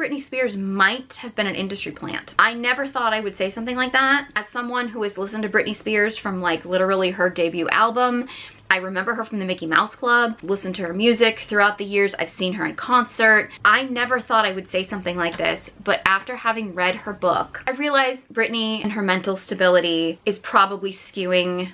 Britney Spears might have been an industry plant. I never thought I would say something like that. As someone who has listened to Britney Spears from like literally her debut album, I remember her from the Mickey Mouse Club, listened to her music throughout the years, I've seen her in concert. I never thought I would say something like this, but after having read her book, I realized Britney and her mental stability is probably skewing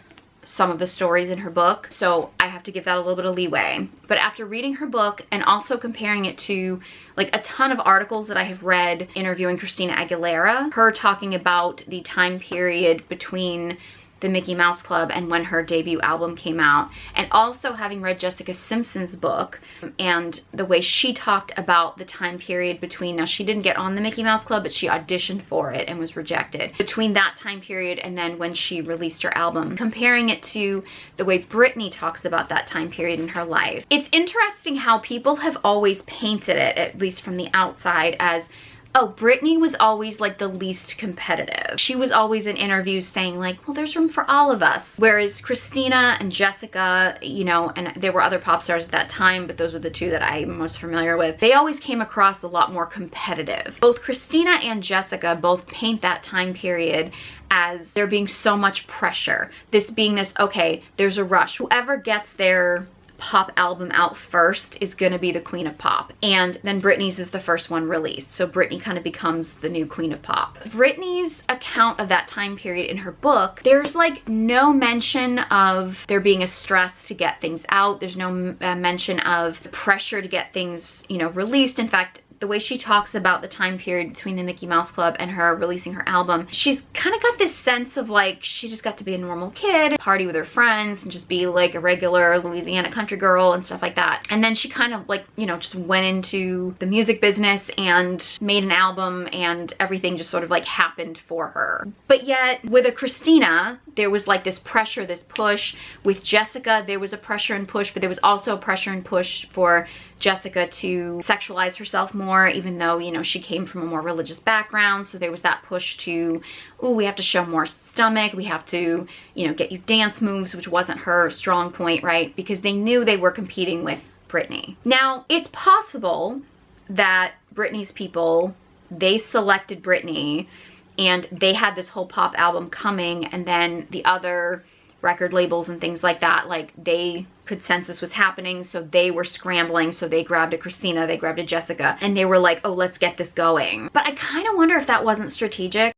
some of the stories in her book, so I have to give that a little bit of leeway. But after reading her book and also comparing it to like a ton of articles that I have read interviewing Christina Aguilera, her talking about the time period between the Mickey Mouse Club and when her debut album came out, and also having read Jessica Simpson's book and the way she talked about the time period between, now she didn't get on the Mickey Mouse Club, but she auditioned for it and was rejected, between that time period and then when she released her album, comparing it to the way Britney talks about that time period in her life. It's interesting how people have always painted it, at least from the outside, as, oh, Britney was always like the least competitive. She was always in interviews saying like, well, there's room for all of us. Whereas Christina and Jessica, you know, and there were other pop stars at that time, but those are the two that I'm most familiar with, they always came across a lot more competitive. Both Christina and Jessica both paint that time period as there being so much pressure. This being this, okay, there's a rush. Whoever gets their pop album out first is gonna be the queen of pop, and then Britney's is the first one released, so Britney kind of becomes the new queen of pop. Britney's account of that time period in her book, there's like no mention of there being a stress to get things out. There's no mention of the pressure to get things, you know, released. In fact, the way she talks about the time period between the Mickey Mouse Club and her releasing her album, she's kind of got this sense of like she just got to be a normal kid, party with her friends, and just be like a regular Louisiana country girl and stuff like that. And then she kind of like, you know, just went into the music business and made an album, and everything just sort of like happened for her. But yet with a Christina, there was like this pressure, this push. With Jessica, there was a pressure and push, but there was also a pressure and push for Jessica to sexualize herself more, even though, you know, she came from a more religious background. So there was that push to, oh, we have to show more stomach, we have to, you know, get you dance moves, which wasn't her strong point, right? Because they knew they were competing with Britney. Now, it's possible that Britney's people, they selected Britney and they had this whole pop album coming, and then the other record labels and things like that, like they could sense this was happening, so they were scrambling, so they grabbed a Christina, they grabbed a Jessica, and they were like, oh, let's get this going. But I kind of wonder if that wasn't strategic.